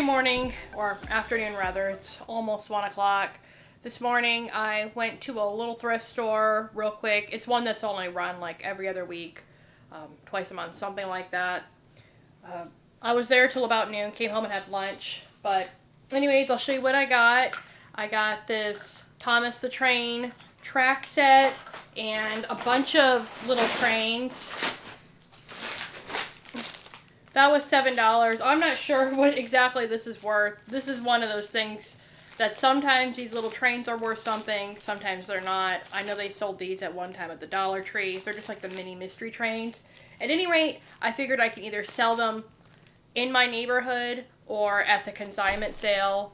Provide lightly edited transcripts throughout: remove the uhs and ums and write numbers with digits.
Tuesday morning, or afternoon rather, it's almost 1 o'clock. This morning I went to a little thrift store real quick. It's one that's only run like every other week, twice a month, something like that. I was there till about noon, came home and had lunch. But anyways, I'll show you what I got. I got this Thomas the Train track set and a bunch of little trains. That was $7. I'm not sure what exactly this is worth. This is one of those things that sometimes these little trains are worth something, sometimes they're not. I know they sold these at one time at the Dollar Tree. They're just like the mini mystery trains. At any rate, I figured I can either sell them in my neighborhood or at the consignment sale.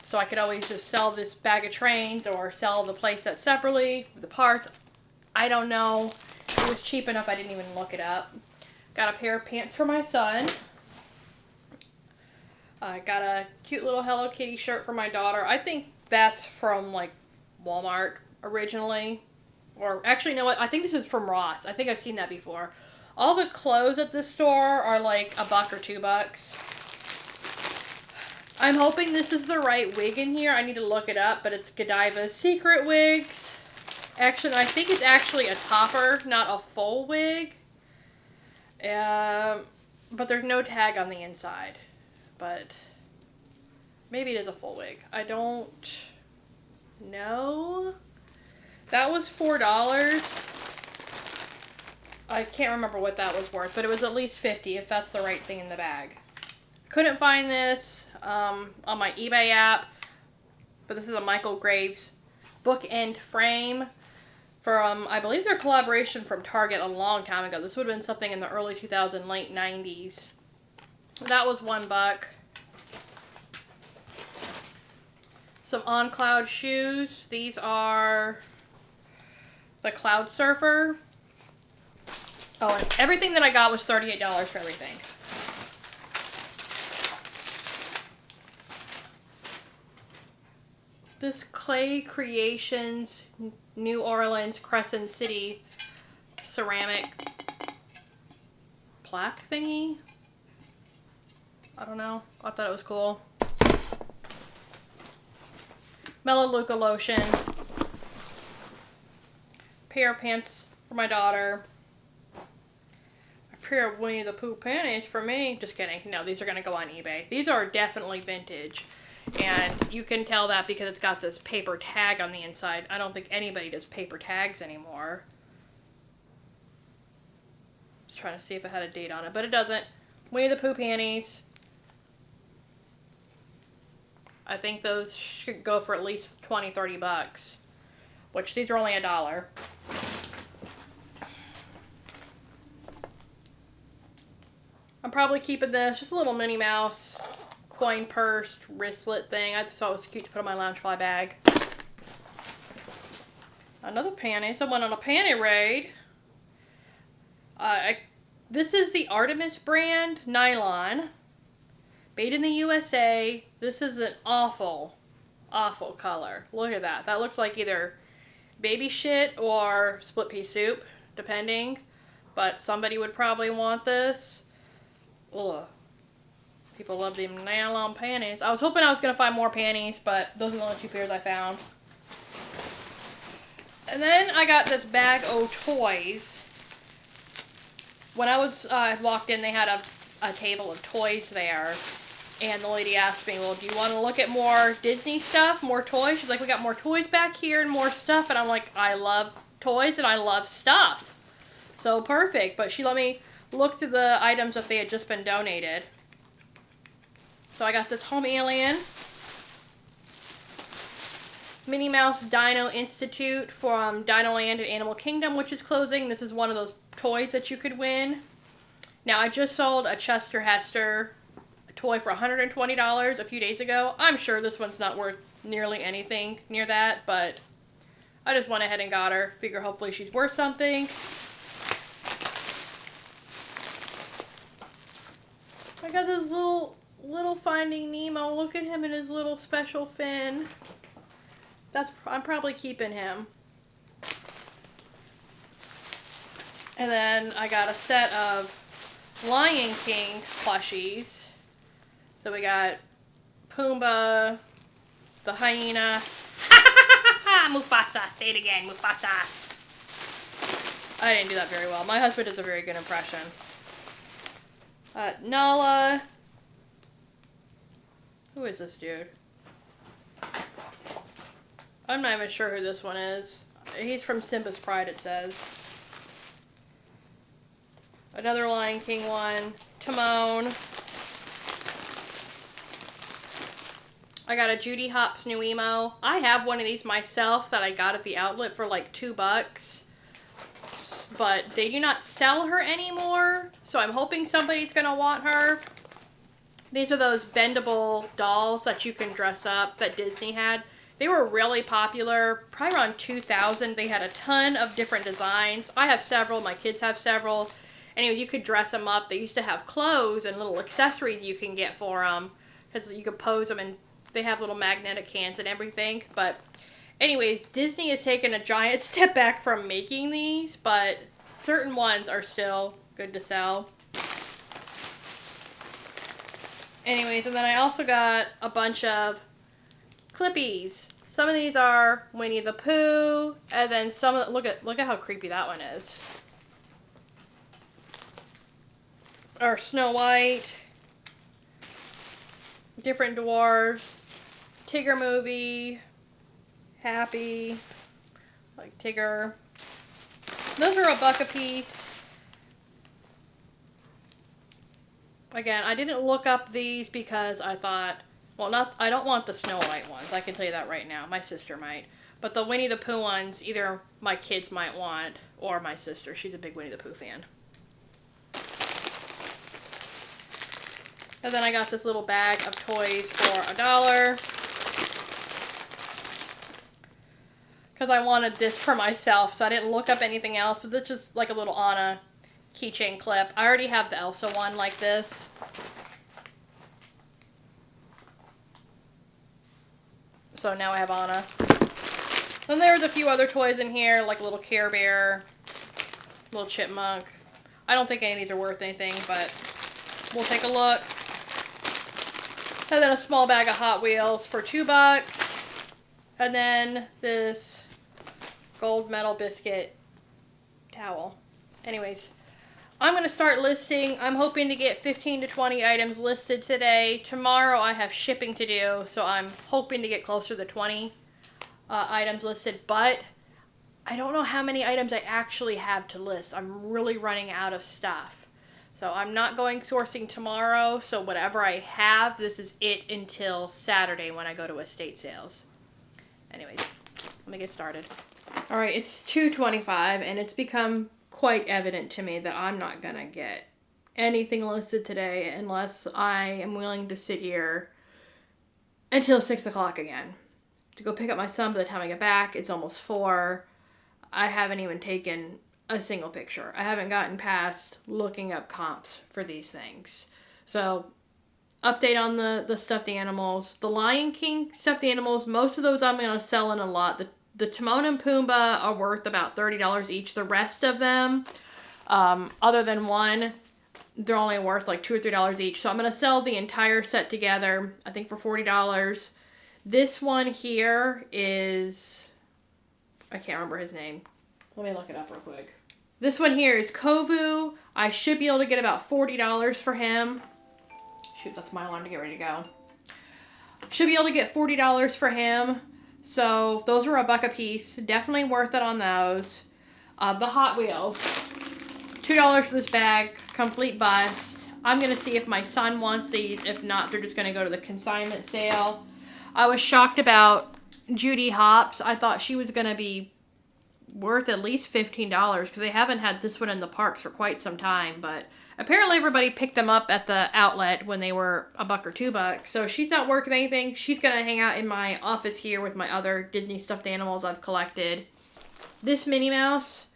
So I could always just sell this bag of trains or sell the playset separately, the parts. I don't know. It was cheap enough I didn't even look it up. Got a pair of pants for my son. I got a cute little Hello Kitty shirt for my daughter. I think that's from like Walmart originally. Or actually, you know what? I think this is from Ross. I think I've seen that before. All the clothes at this store are like $1 or $2. I'm hoping this is the right wig in here. I need to look it up, but it's Godiva's Secret Wigs. Actually, I think it's actually a topper, not a full wig. But there's no tag on the inside. But maybe it is a full wig. I don't know. That was $4. I can't remember what that was worth, but it was at least $50 if that's the right thing in the bag. Couldn't find this on my eBay app, but this is a Michael Graves bookend frame from, I believe, their collaboration from Target a long time ago. This would have been something in the early 2000s, late 90s. That was $1. Some On Cloud shoes. These are the Cloud Surfer. Oh, and everything that I got was $38 for everything. This Clay Creations New Orleans Crescent City ceramic plaque thingy. I don't know. I thought it was cool. Melaleuca lotion. Pair of pants for my daughter. A pair of Winnie the Pooh panties for me. Just kidding. No, these are going to go on eBay. These are definitely vintage. And you can tell that because it's got this paper tag on the inside. I don't think anybody does paper tags anymore. Just trying to see if it had a date on it, but it doesn't. Winnie the Pooh panties. I think those should go for at least $20-$30, which these are only $1. I'm probably keeping this, just a little Minnie Mouse coin purse wristlet thing. I just thought it was cute to put in my Loungefly bag. Another panty. So I went on a panty raid. This is the Artemis brand nylon. Made in the USA. This is an awful, awful color. Look at that. That looks like either baby shit or split pea soup, depending. But somebody would probably want this. Ugh. People love them nylon panties. I was hoping I was going to find more panties, but those are the only two pairs I found. And then I got this bag of toys. When I was walked in, they had a table of toys there. And the lady asked me, well, do you want to look at more Disney stuff, more toys? She's like, we got more toys back here and more stuff. And I'm like, I love toys and I love stuff. So perfect. But she let me look through the items that they had just been donated. So I got this Home Alien, Minnie Mouse Dino Institute from Dino Land and Animal Kingdom, which is closing. This is one of those toys that you could win. Now, I just sold a Chester Hester toy for $120 a few days ago. I'm sure this one's not worth nearly anything near that, but I just went ahead and got her. Figure hopefully she's worth something. I got this little Finding Nemo. Look at him in his little special fin. I'm probably keeping him. And then I got a set of Lion King plushies. So we got Pumbaa, the hyena. Mufasa. Say it again, Mufasa. I didn't do that very well. My husband does a very good impression. Nala. Who is this dude? I'm not even sure who this one is. He's from Simba's Pride, it says. Another Lion King one. Timon. I got a Judy Hopps new emo. I have one of these myself that I got at the outlet for like $2. But they do not sell her anymore. So I'm hoping somebody's going to want her. These are those bendable dolls that you can dress up that Disney had. They were really popular, probably around 2000. They had a ton of different designs. I have several. My kids have several. Anyway, you could dress them up. They used to have clothes and little accessories you can get for them. Because you could pose them and they have little magnetic hands and everything. But anyways, Disney has taken a giant step back from making these. But certain ones are still good to sell. Anyways, and then I also got a bunch of Clippies. Some of these are Winnie the Pooh, and then some of look at how creepy that one is. Or Snow White, different dwarves, Tigger movie, Happy, like Tigger. Those are $1 a piece. Again, I didn't look up these because I thought, well, I don't want the Snow White ones. I can tell you that right now. My sister might. But the Winnie the Pooh ones, either my kids might want or my sister. She's a big Winnie the Pooh fan. And then I got this little bag of toys for $1. Because I wanted this for myself, so I didn't look up anything else. But this is like a little Anna keychain clip. I already have the Elsa one like this. So now I have Anna. Then there's a few other toys in here, like a little Care Bear, little chipmunk. I don't think any of these are worth anything, but we'll take a look. And then a small bag of Hot Wheels for $2. And then this gold medal biscuit towel. Anyways, I'm going to start listing. I'm hoping to get 15 to 20 items listed today. Tomorrow I have shipping to do, so I'm hoping to get closer to 20 items listed. But I don't know how many items I actually have to list. I'm really running out of stuff. So I'm not going sourcing tomorrow. So whatever I have, this is it until Saturday when I go to estate sales. Anyways, let me get started. All right, it's 2:25 and it's become quite evident to me that I'm not gonna get anything listed today unless I am willing to sit here until 6 o'clock again to go pick up my son. By the time I get back, it's almost 4. I haven't even taken a single picture. I haven't gotten past looking up comps for these things. So update on the stuffed animals. The Lion King stuffed animals, most of those I'm going to sell in a lot. The Timon and Pumbaa are worth about $30 each. The rest of them, other than one, they're only worth like $2 or $3 each. So I'm going to sell the entire set together, I think for $40. This one here is, I can't remember his name. Let me look it up real quick. This one here is Kovu. I should be able to get about $40 for him. Shoot, that's my alarm to get ready to go. Should be able to get $40 for him. So those are $1 a piece. Definitely worth it on those. The Hot Wheels. $2 for this bag. Complete bust. I'm going to see if my son wants these. If not, they're just going to go to the consignment sale. I was shocked about Judy Hopps. I thought she was going to be worth at least $15 because they haven't had this one in the parks for quite some time. But apparently everybody picked them up at the outlet when they were $1 or $2. So she's not worth anything. She's going to hang out in my office here with my other Disney stuffed animals I've collected. This Minnie Mouse,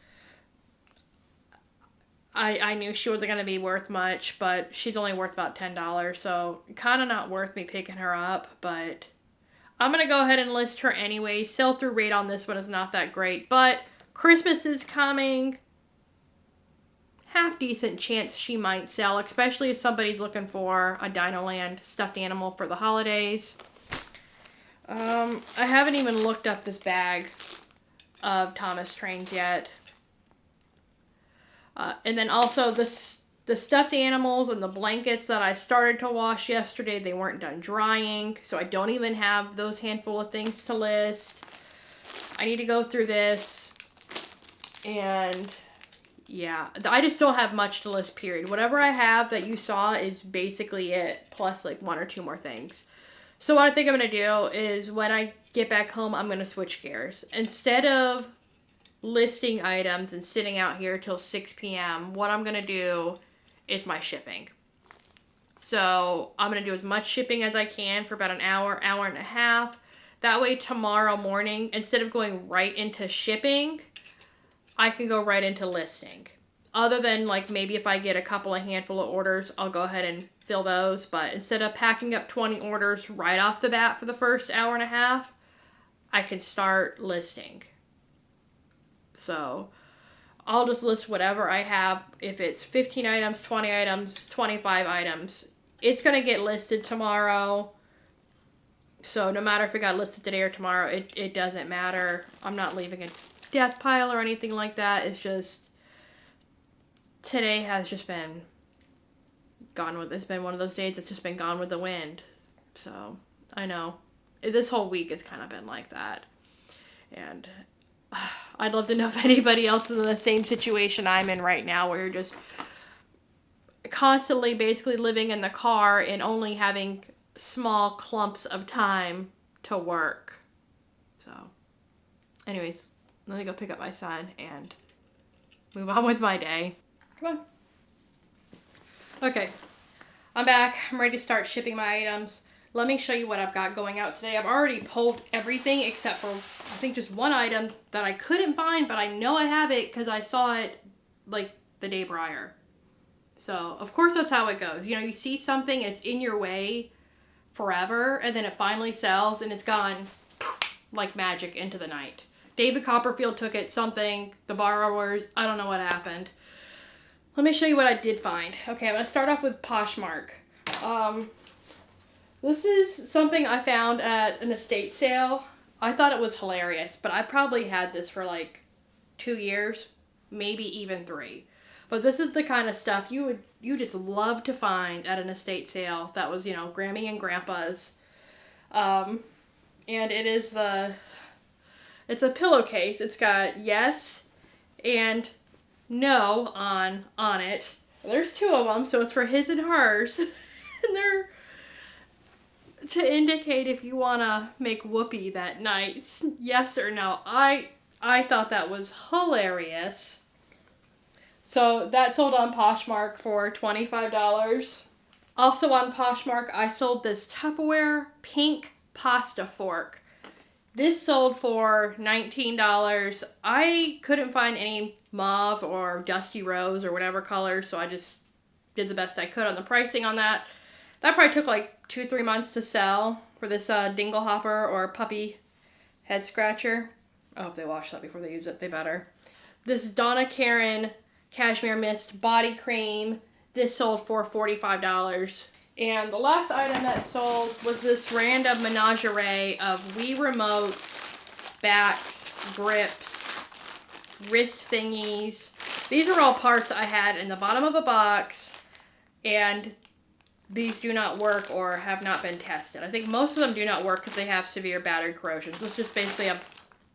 I knew she wasn't going to be worth much, but she's only worth about $10. So kind of not worth me picking her up, but I'm going to go ahead and list her anyway. Sell-through rate on this one is not that great, but Christmas is coming. half decent chance she might sell, especially if somebody's looking for a Dinoland stuffed animal for the holidays. I haven't even looked up this bag of Thomas Trains yet. And then also the stuffed animals and the blankets that I started to wash yesterday, they weren't done drying. So I don't even have those handful of things to list. I need to go through this. And yeah, I just don't have much to list, period. Whatever I have that you saw is basically it, plus like 1 or 2 more things. So what I think I'm going to do is when I get back home, I'm going to switch gears. Instead of listing items and sitting out here till 6 p.m., what I'm going to do is my shipping. So I'm going to do as much shipping as I can for about an hour, hour and a half. That way tomorrow morning, instead of going right into shipping, I can go right into listing. Other than like maybe if I get a handful of orders, I'll go ahead and fill those. But instead of packing up 20 orders right off the bat for the first hour and a half, I can start listing. So I'll just list whatever I have. If it's 15 items, 20 items, 25 items, it's going to get listed tomorrow. So no matter if it got listed today or tomorrow, it doesn't matter. I'm not leaving a death pile or anything like that. It's just today has just been gone with, it's been one of those days that's just been gone with the wind. So I know this whole week has kind of been like that. And I'd love to know if anybody else is in the same situation I'm in right now, where you're just constantly basically living in the car and only having small clumps of time to work. So anyways, let me go pick up my son and move on with my day. Come on. Okay, I'm back. I'm ready to start shipping my items. Let me show you what I've got going out today. I've already pulled everything except for, I think, just one item that I couldn't find, but I know I have it because I saw it like the day prior. So, of course, that's how it goes. You know, you see something and it's in your way forever, and then it finally sells and it's gone like magic into the night. David Copperfield took it, something, the borrowers, I don't know what happened. Let me show you what I did find. Okay, I'm going to start off with Poshmark. This is something I found at an estate sale. I thought it was hilarious, but I probably had this for like 2 years, maybe even 3. But this is the kind of stuff you just love to find at an estate sale that was, you know, Grammy and Grandpa's. And it is it's a pillowcase. It's got yes and no on it. There's 2 of them, so it's for his and hers. And they're to indicate if you want to make whoopee that night, yes or no. I thought that was hilarious. So that sold on Poshmark for $25. Also on Poshmark, I sold this Tupperware pink pasta fork. This sold for $19. I couldn't find any mauve or dusty rose or whatever color, so I just did the best I could on the pricing on that. That probably took like 2-3 months to sell for this dingle hopper or puppy head scratcher. I hope they wash that before they use it. They better. This Donna Karan Cashmere Mist body cream. This sold for $45. And the last item that sold was this random menagerie of Wii remotes, backs, grips, wrist thingies. These are all parts I had in the bottom of a box, and these do not work or have not been tested. I think most of them do not work because they have severe battery corrosion. So it's just basically a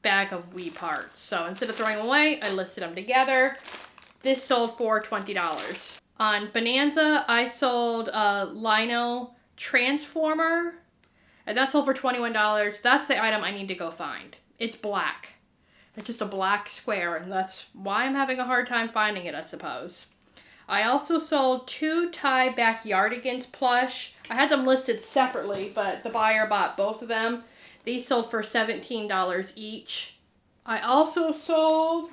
bag of Wii parts. So instead of throwing them away, I listed them together. This sold for $20. On Bonanza, I sold a Lino Transformer, and that sold for $21. That's the item I need to go find. It's black. It's just a black square, and that's why I'm having a hard time finding it, I suppose. I also sold 2 Thai Backyardigans plush. I had them listed separately, but the buyer bought both of them. These sold for $17 each. I also sold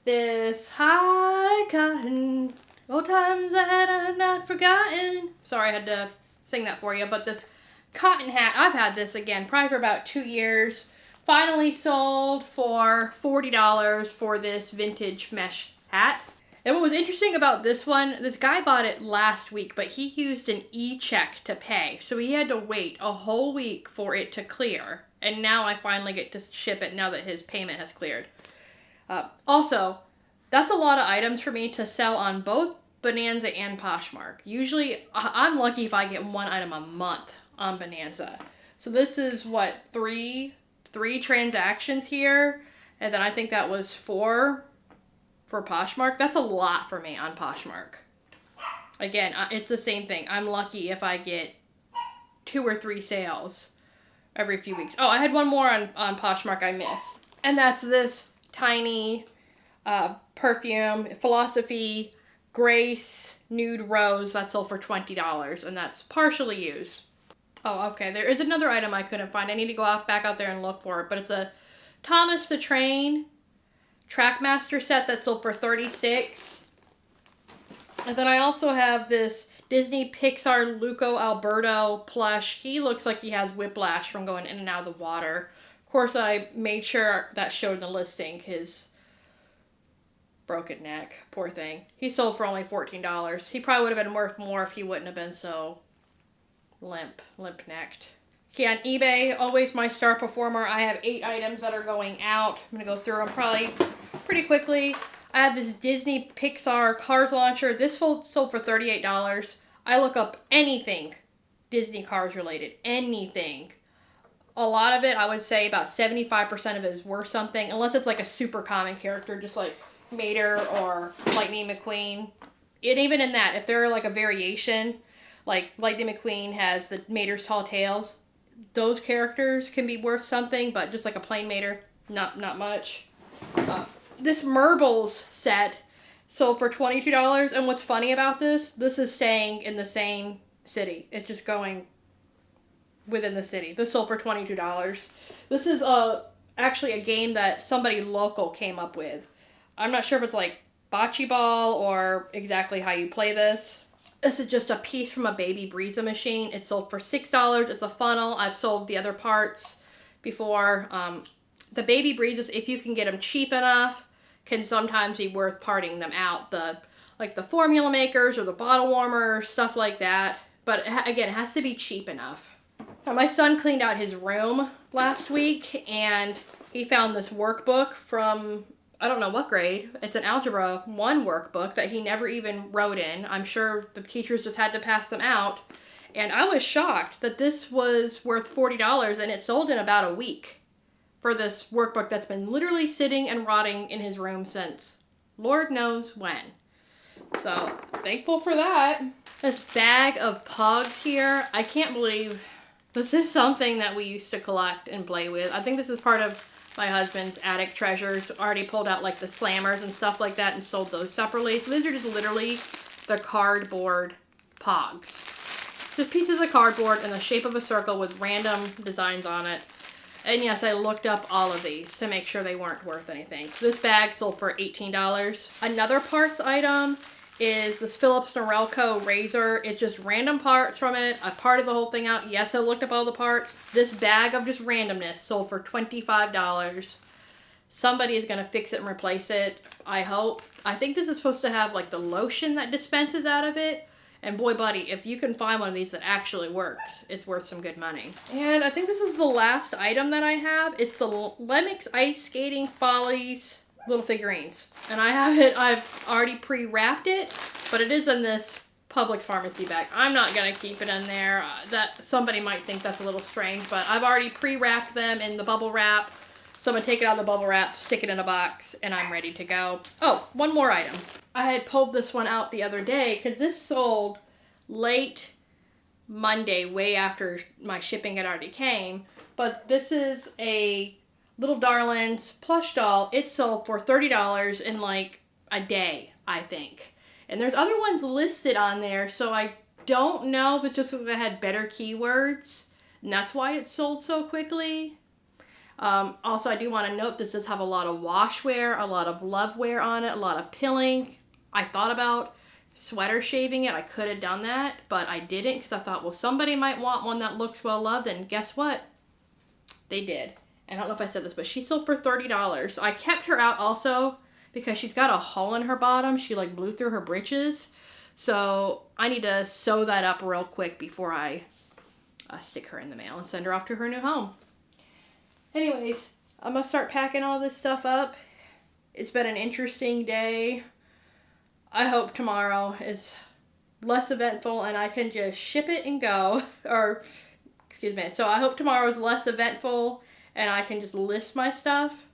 this high cotton, old times that I've not forgotten. Sorry, I had to sing that for you, but this cotton hat, I've had this again probably for about 2 years. Finally sold for $40 for this vintage mesh hat. And what was interesting about this one, this guy bought it last week, but he used an e-check to pay. So he had to wait a whole week for it to clear. And now I finally get to ship it now that his payment has cleared. Also, that's a lot of items for me to sell on both Bonanza and Poshmark. Usually, I'm lucky if I get one item a month on Bonanza. So this is, what, three transactions here? And then I think that was 4 for Poshmark. That's a lot for me on Poshmark. Again, it's the same thing. I'm lucky if I get 2 or 3 sales every few weeks. Oh, I had one more on Poshmark I missed. And that's this tiny perfume, Philosophy Grace Nude Rose that sold for $20, and that's partially used. Oh, okay, there is another item I couldn't find. I need to go back out there and look for it, but it's a Thomas the Train Trackmaster set that sold for $36. And then I also have this Disney Pixar Luco Alberto plush. He looks like he has whiplash from going in and out of the water. Of course, I made sure that showed in the listing his broken neck. Poor thing. He sold for only $14. He probably would have been worth more if he wouldn't have been so limp-necked. Okay, on eBay, always my star performer. I have 8 items that are going out. I'm going to go through them probably pretty quickly. I have this Disney Pixar Cars launcher. This sold for $38. I look up anything Disney Cars related. Anything. A lot of it, I would say about 75% of it is worth something. Unless it's like a super common character, just like Mater or Lightning McQueen. And even in that, if they're like a variation, like Lightning McQueen has the Mater's Tall Tales, those characters can be worth something, but just like a plain Mater, not much. This Merbles set sold for $22, and what's funny about this is staying in the same city. It's just going within the city. This sold for $22. This is actually a game that somebody local came up with. I'm not sure if it's like bocce ball or exactly how you play this. This is just a piece from a Baby Breeza machine. It sold for $6. It's a funnel. I've sold the other parts before. The Baby Breezes, if you can get them cheap enough, can sometimes be worth parting them out. The formula makers or the bottle warmers, stuff like that. But again, it has to be cheap enough. Now, my son cleaned out his room last week, and he found this workbook from, I don't know what grade. It's an Algebra 1 workbook that he never even wrote in. I'm sure the teachers just had to pass them out. And I was shocked that this was worth $40, and it sold in about a week for this workbook that's been literally sitting and rotting in his room since Lord knows when. So, thankful for that. This bag of Pugs here, I can't believe this is something that we used to collect and play with. I think this is part of my husband's attic treasures. Already pulled out like the slammers and stuff like that and sold those separately. So these are just literally the cardboard Pogs. Just pieces of cardboard in the shape of a circle with random designs on it. And yes, I looked up all of these to make sure they weren't worth anything. This bag sold for $18. Another parts item is this Philips Norelco razor. It's just random parts from it. I parted the whole thing out. Yes, I looked up all the parts. This bag of just randomness sold for $25. Somebody is going to fix it and replace it, I hope. I think this is supposed to have like the lotion that dispenses out of it. And boy, buddy, if you can find one of these that actually works, it's worth some good money. And I think this is the last item that I have. It's the Lemix Ice Skating Follies little figurines. And I have it, I've already pre-wrapped it, but it is in this Publix pharmacy bag. I'm not going to keep it in there. That somebody might think that's a little strange, but I've already pre-wrapped them in the bubble wrap. So I'm going to take it out of the bubble wrap, stick it in a box, and I'm ready to go. Oh, one more item. I had pulled this one out the other day because this sold late Monday, way after my shipping had already came. But this is a Little Darlings plush doll. It sold for $30 in like a day, I think. And there's other ones listed on there, so I don't know if it's just because I had better keywords, and that's why it sold so quickly. Also, I do want to note this does have a lot of washwear, a lot of lovewear on it, a lot of pilling. I thought about sweater shaving it. I could have done that, but I didn't because I thought, well, somebody might want one that looks well loved, and guess what? They did. I don't know if I said this, but she sold for $30. I kept her out also because she's got a hole in her bottom. She like blew through her britches. So I need to sew that up real quick before I stick her in the mail and send her off to her new home. Anyways, I'm going to start packing all this stuff up. It's been an interesting day. I hope tomorrow is less eventful and I can just ship it and go. Or, excuse me. So I hope tomorrow is less eventful and I can just list my stuff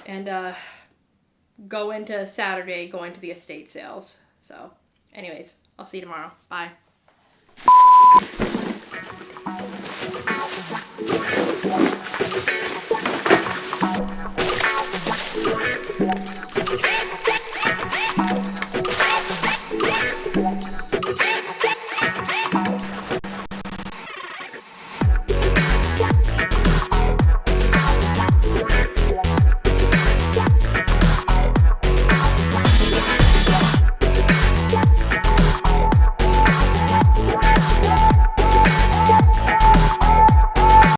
and go into Saturday going to the estate sales. So, anyways, I'll see you tomorrow. Bye.